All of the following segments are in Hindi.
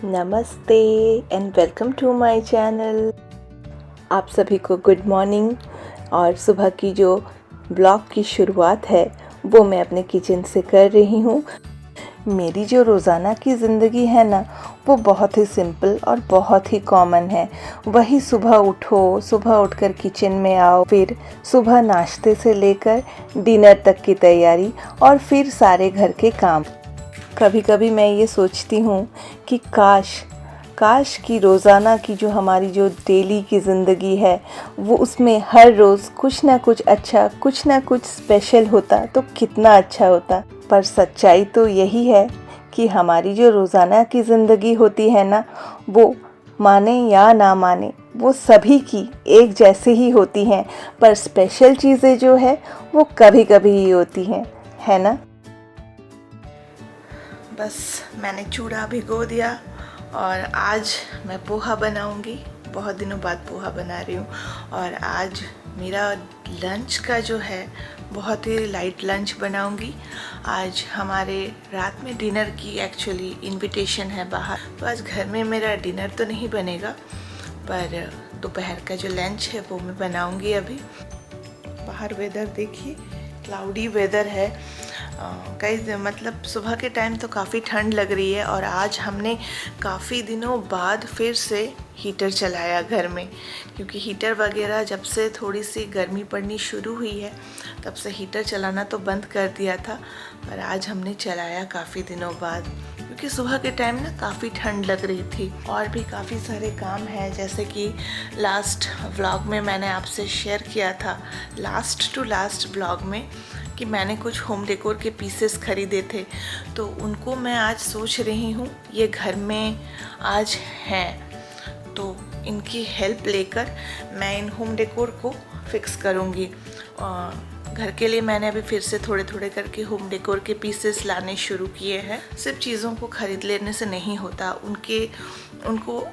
नमस्ते and welcome to my channel. आप सभी को गुड मॉर्निंग। और सुबह की जो ब्लॉग की शुरुआत है वो मैं अपने किचन से कर रही हूँ। मेरी जो रोज़ाना की ज़िंदगी है ना, वो बहुत ही सिंपल और बहुत ही कॉमन है। वही सुबह उठो, सुबह उठकर किचन में आओ, फिर सुबह नाश्ते से लेकर डिनर तक की तैयारी और फिर सारे घर के काम। कभी कभी मैं ये सोचती हूँ कि काश कि रोज़ाना की जो हमारी जो डेली की ज़िंदगी है वो उसमें हर रोज़ कुछ ना कुछ अच्छा, कुछ ना कुछ स्पेशल होता तो कितना अच्छा होता। पर सच्चाई तो यही है कि हमारी जो रोज़ाना की ज़िंदगी होती है ना, वो माने या ना माने वो सभी की एक जैसे ही होती हैं, पर स्पेशल चीज़ें जो है वो कभी कभी ही होती हैं, है ना। बस मैंने चूड़ा भिगो दिया और आज मैं पोहा बनाऊंगी। बहुत दिनों बाद पोहा बना रही हूँ। और आज मेरा लंच का जो है बहुत ही लाइट लंच बनाऊंगी। आज हमारे रात में डिनर की एक्चुअली इनविटेशन है बाहर, तो आज घर में मेरा डिनर तो नहीं बनेगा, पर दोपहर का जो लंच है वो मैं बनाऊंगी। अभी बाहर वेदर देखिए, क्लाउडी वेदर है। कई मतलब सुबह के टाइम तो काफ़ी ठंड लग रही है। और आज हमने काफ़ी दिनों बाद फिर से हीटर चलाया घर में, क्योंकि हीटर वगैरह जब से थोड़ी सी गर्मी पड़नी शुरू हुई है तब से हीटर चलाना तो बंद कर दिया था, पर आज हमने चलाया काफ़ी दिनों बाद, क्योंकि सुबह के टाइम ना काफ़ी ठंड लग रही थी। और भी काफ़ी सारे काम हैं, जैसे कि लास्ट व्लॉग में मैंने आपसे शेयर किया था, लास्ट टू लास्ट व्लॉग में, कि मैंने कुछ होम डेकोर के पीसेस खरीदे थे, तो उनको मैं आज सोच रही हूँ ये घर में आज हैं तो इनकी हेल्प लेकर मैं इन होम डेकोर को फिक्स करूँगी। घर के लिए मैंने अभी फिर से थोड़े थोड़े करके होम डेकोर के पीसेस लाने शुरू किए हैं। सिर्फ चीज़ों को खरीद लेने से नहीं होता, उनको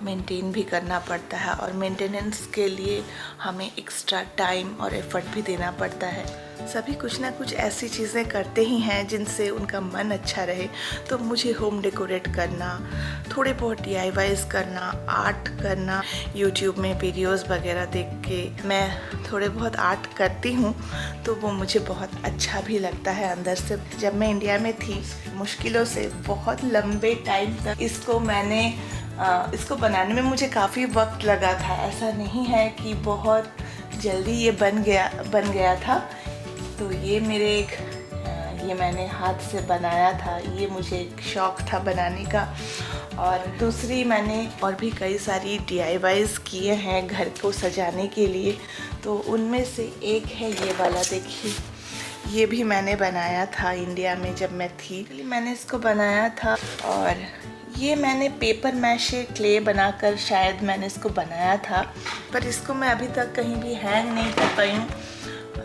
मेंटेन भी करना पड़ता है, और मेंटेनेंस के लिए हमें एक्स्ट्रा टाइम और एफर्ट भी देना पड़ता है। सभी कुछ ना कुछ ऐसी चीज़ें करते ही हैं जिनसे उनका मन अच्छा रहे। तो मुझे होम डेकोरेट करना, थोड़े बहुत DIYs करना, आर्ट करना, यूट्यूब में वीडियोस वगैरह देख के मैं थोड़े बहुत आर्ट करती हूँ, तो वो मुझे बहुत अच्छा भी लगता है अंदर से। जब मैं इंडिया में थी, मुश्किलों से बहुत लंबे टाइम तक इसको बनाने में मुझे काफ़ी वक्त लगा था। ऐसा नहीं है कि बहुत जल्दी ये बन गया था। तो ये ये मैंने हाथ से बनाया था, ये मुझे एक शौक़ था बनाने का। और दूसरी मैंने और भी कई सारी DIYs किए हैं घर को सजाने के लिए, तो उनमें से एक है ये वाला, देखिए ये भी मैंने बनाया था इंडिया में जब मैं थी। मैंने इसको बनाया था, और ये मैंने पेपर मैशे क्ले बनाकर शायद मैंने इसको बनाया था, पर इसको मैं अभी तक कहीं भी हैंग नहीं कर पाई हूँ।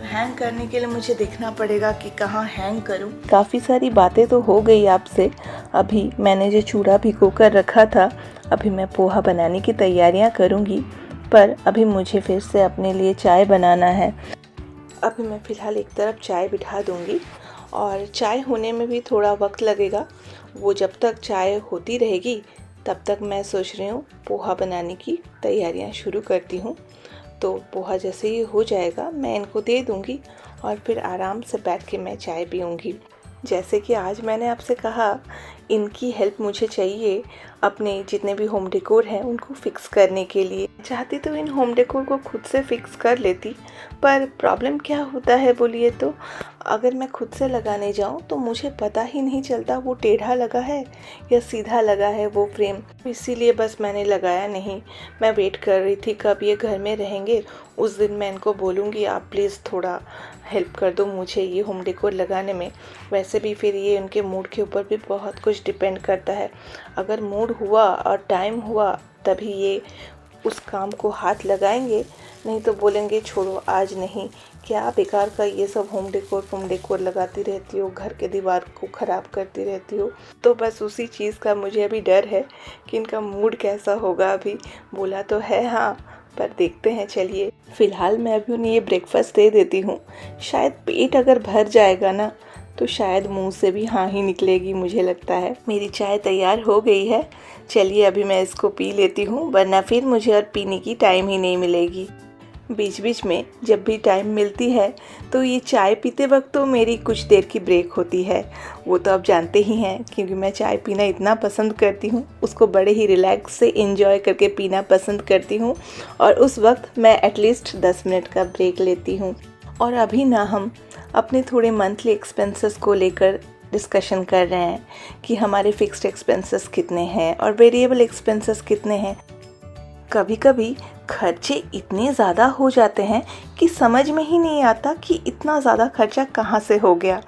हैंग करने के लिए मुझे देखना पड़ेगा कि कहाँ हैंग करूँ। काफ़ी सारी बातें तो हो गई आपसे। अभी मैंने जो चूड़ा भिगो कर रखा था, अभी मैं पोहा बनाने की तैयारियाँ करूँगी, पर अभी मुझे फिर से अपने लिए चाय बनाना है। अभी मैं फ़िलहाल एक तरफ चाय बिठा दूँगी, और चाय होने में भी थोड़ा वक्त लगेगा। वो जब तक चाय होती रहेगी तब तक मैं सोच रही हूँ पोहा बनाने की तैयारियाँ शुरू करती हूँ। तो पोहा जैसे ही हो जाएगा मैं इनको दे दूँगी, और फिर आराम से बैठ के मैं चाय पीऊँगी। जैसे कि आज मैंने आपसे कहा, इनकी हेल्प मुझे चाहिए अपने जितने भी होम डेकोर हैं उनको फिक्स करने के लिए। चाहती तो इन होम डेकोर को खुद से फिक्स कर लेती, पर प्रॉब्लम क्या होता है बोलिए तो, अगर मैं खुद से लगाने जाऊं तो मुझे पता ही नहीं चलता वो टेढ़ा लगा है या सीधा लगा है वो फ्रेम। इसीलिए बस मैंने लगाया नहीं। मैं वेट कर रही थी कब ये घर में रहेंगे, उस दिन मैं इनको बोलूँगी आप प्लीज़ थोड़ा हेल्प कर दो मुझे ये होम डेकोर लगाने में। वैसे भी फिर ये उनके मूड के ऊपर भी बहुत कुछ डिपेंड करता है। अगर मूड हुआ और टाइम हुआ तभी ये उस काम को हाथ लगाएंगे, नहीं तो बोलेंगे छोड़ो आज नहीं, क्या बेकार का ये सब होम डेकोर लगाती रहती हो, घर के दीवार को ख़राब करती रहती हो। तो बस उसी चीज़ का मुझे अभी डर है कि इनका मूड कैसा होगा। अभी बोला तो है हाँ, पर देखते हैं। चलिए फ़िलहाल मैं अभी उन्हें ये ब्रेकफास्ट दे देती हूँ। शायद पेट अगर भर जाएगा ना तो शायद मुंह से भी हाँ ही निकलेगी मुझे लगता है। मेरी चाय तैयार हो गई है, चलिए अभी मैं इसको पी लेती हूँ, वरना फिर मुझे और पीने की टाइम ही नहीं मिलेगी। बीच बीच में जब भी टाइम मिलती है तो ये चाय पीते वक्त तो मेरी कुछ देर की ब्रेक होती है। वो तो आप जानते ही हैं, क्योंकि मैं चाय पीना इतना पसंद करती हूँ, उसको बड़े ही रिलैक्स से एंजॉय करके पीना पसंद करती हूँ। और उस वक्त मैं एटलीस्ट 10 मिनट का ब्रेक लेती हूँ। और अभी ना हम अपने थोड़े मंथली एक्सपेंसेस को लेकर डिस्कशन कर रहे हैं कि हमारे फिक्स्ड एक्सपेंसेस कितने हैं और वेरिएबल एक्सपेंसेस कितने हैं। कभी कभी खर्चे इतने ज़्यादा हो जाते हैं कि समझ में ही नहीं आता कि इतना ज़्यादा खर्चा कहाँ से हो गया।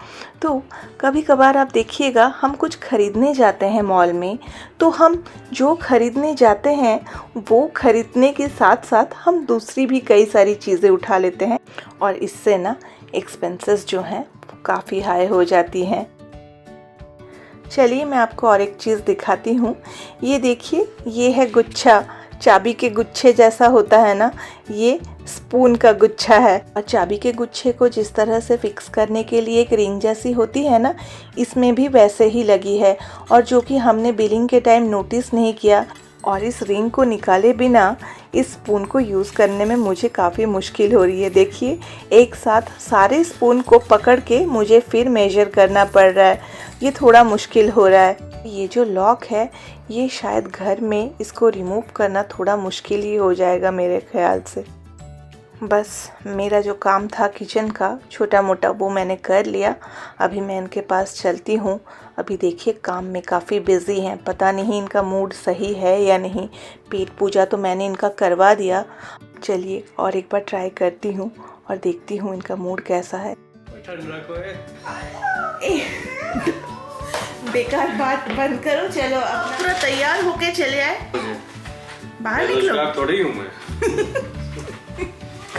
तो कभी कभार आप देखिएगा, हम कुछ खरीदने जाते हैं मॉल में, तो हम जो खरीदने जाते हैं वो खरीदने के साथ साथ हम दूसरी भी कई सारी चीज़ें उठा लेते हैं, और इससे ना एक्सपेंसेस जो हैं काफ़ी हाई हो जाती हैं। चलिए मैं आपको और एक चीज़ दिखाती हूँ। ये देखिए, ये है गुच्छा, चाबी के गुच्छे जैसा होता है ना, ये स्पून का गुच्छा है। और चाबी के गुच्छे को जिस तरह से फिक्स करने के लिए एक रिंग जैसी होती है ना, इसमें भी वैसे ही लगी है, और जो कि हमने बिलिंग के टाइम नोटिस नहीं किया। और इस रिंग को निकाले बिना इस स्पून को यूज़ करने में मुझे काफ़ी मुश्किल हो रही है। देखिए, एक साथ सारे स्पून को पकड़ के मुझे फिर मेजर करना पड़ रहा है, ये थोड़ा मुश्किल हो रहा है। ये जो लॉक है, ये शायद घर में इसको रिमूव करना थोड़ा मुश्किल ही हो जाएगा मेरे ख्याल से। बस मेरा जो काम था किचन का छोटा मोटा, वो मैंने कर लिया। अभी मैं इनके पास चलती हूँ। अभी देखिए, काम में काफ़ी बिज़ी हैं, पता नहीं इनका मूड सही है या नहीं। पेट पूजा तो मैंने इनका करवा दिया। चलिए और एक बार ट्राई करती हूँ और देखती हूँ इनका मूड कैसा है। बेकार बात बंद करो, चलो अब पूरा तैयार होके चले आए, बाहर निकलो। थोड़ी हूँ मैं।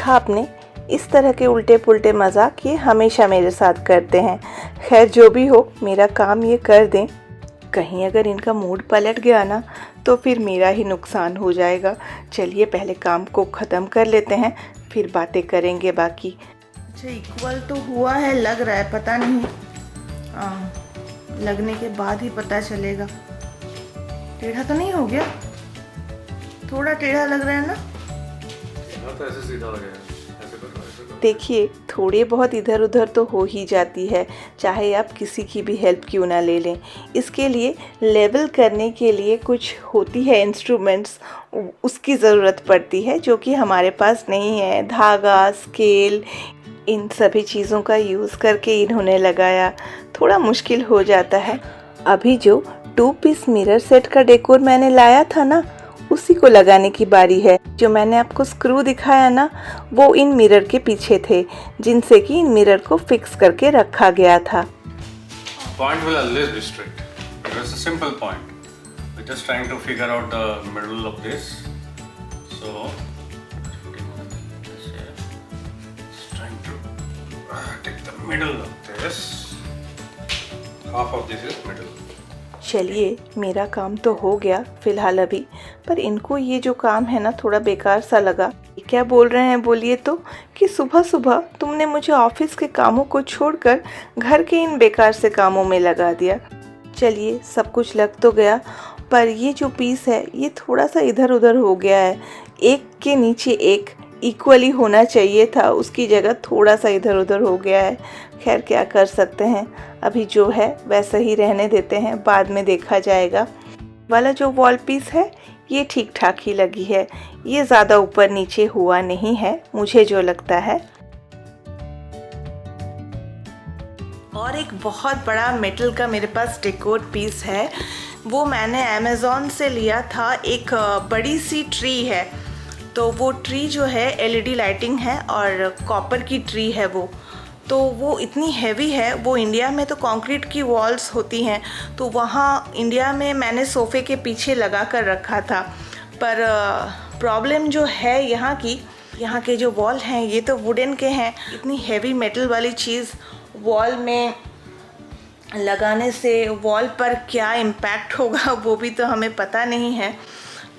आपने इस तरह के उल्टे पुल्टे मजाक ये हमेशा मेरे साथ करते हैं। खैर जो भी हो, मेरा काम ये कर दें। कहीं अगर इनका मूड पलट गया ना, तो फिर मेरा ही नुकसान हो जाएगा। चलिए पहले काम को ख़त्म कर लेते हैं, फिर बातें करेंगे बाकी। अच्छा, इक्वल तो हुआ है लग रहा है, पता नहीं, लगने के बाद ही पता चलेगा। टेढ़ा तो नहीं हो गया? थोड़ा टेढ़ा लग रहा है ना? तो ऐसे सीधा लगेगा। देखिए, थोड़े बहुत इधर उधर तो हो ही जाती है, चाहे आप किसी की भी हेल्प क्यों ना ले लें। इसके लिए लेवल करने के लिए कुछ होती है इंस्ट्रूमेंट्स, उसकी ज़रूरत पड़ती है, जो कि हमारे पास नहीं है। धागा, स्केल, इन सभी चीज़ों का यूज़ करके इन्होंने लगाया, थोड़ा मुश्किल हो जाता है। अभी जो 2 पीस मिरर सेट का डेकोर मैंने लाया था ना, उसी को लगाने की बारी है। जो मैंने आपको स्क्रू दिखाया ना, वो इन मिरर के पीछे थे, जिनसे कि इन मिरर को फिक्स करके रखा गया था। Point will always be strict. It was a simple point. We're just trying to figure out the middle of this. So, just trying to take the middle of this. Half of this is middle. चलिए, मेरा काम तो हो गया फिलहाल अभी, पर इनको ये जो काम है ना, थोड़ा बेकार सा लगा। क्या बोल रहे हैं बोलिए तो, कि सुबह सुबह तुमने मुझे ऑफिस के कामों को छोड़कर घर के इन बेकार से कामों में लगा दिया। चलिए, सब कुछ लग तो गया, पर ये जो पीस है ये थोड़ा सा इधर उधर हो गया है। एक के नीचे एक इक्वली होना चाहिए था, उसकी जगह थोड़ा सा इधर उधर हो गया है। खैर क्या कर सकते हैं, अभी जो है वैसा ही रहने देते हैं, बाद में देखा जाएगा। वाला जो वॉल पीस है ये ठीक ठाक ही लगी है, ये ज़्यादा ऊपर नीचे हुआ नहीं है मुझे जो लगता है। और एक बहुत बड़ा मेटल का मेरे पास डेकोर पीस है, वो मैंने अमेज़ॉन से लिया था। एक बड़ी सी ट्री है, तो वो ट्री जो है एलईडी लाइटिंग है और कॉपर की ट्री है वो इतनी हैवी है। वो इंडिया में तो कंक्रीट की वॉल्स होती हैं, तो वहाँ इंडिया में मैंने सोफ़े के पीछे लगा कर रखा था। पर प्रॉब्लम जो है यहाँ के जो वॉल हैं ये तो वुडन के हैं। इतनी हैवी मेटल वाली चीज़ वॉल में लगाने से वॉल पर क्या इम्पैक्ट होगा वो भी तो हमें पता नहीं है।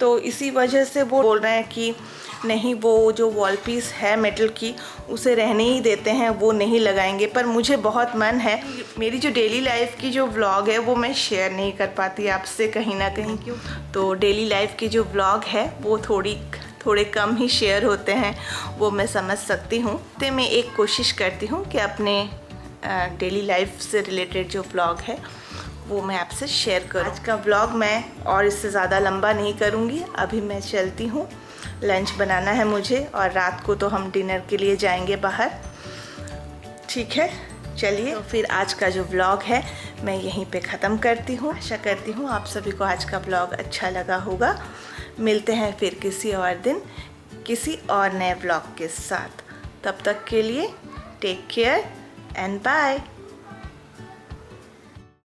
तो इसी वजह से वो बोल रहे हैं कि नहीं, वो जो वॉल पीस है मेटल की उसे रहने ही देते हैं, वो नहीं लगाएंगे। पर मुझे बहुत मन है, मेरी जो डेली लाइफ की जो व्लॉग है वो मैं शेयर नहीं कर पाती आपसे कहीं ना कहीं। क्यों? तो डेली लाइफ की जो व्लॉग है वो थोड़े कम ही शेयर होते हैं, वो मैं समझ सकती हूँ। तो मैं एक कोशिश करती हूँ कि अपने डेली लाइफ से रिलेटेड जो व्लॉग है वो मैं आपसे शेयर करूँ। आज का व्लॉग मैं और इससे ज़्यादा लंबा नहीं करूँगी। अभी मैं चलती हूँ, लंच बनाना है मुझे, और रात को तो हम डिनर के लिए जाएंगे बाहर। ठीक है, चलिए। तो फिर आज का जो व्लॉग है मैं यहीं पे ख़त्म करती हूँ। आशा करती हूँ आप सभी को आज का व्लॉग अच्छा लगा होगा। मिलते हैं फिर किसी और दिन किसी और नए व्लॉग के साथ। तब तक के लिए टेक केयर एंड बाय।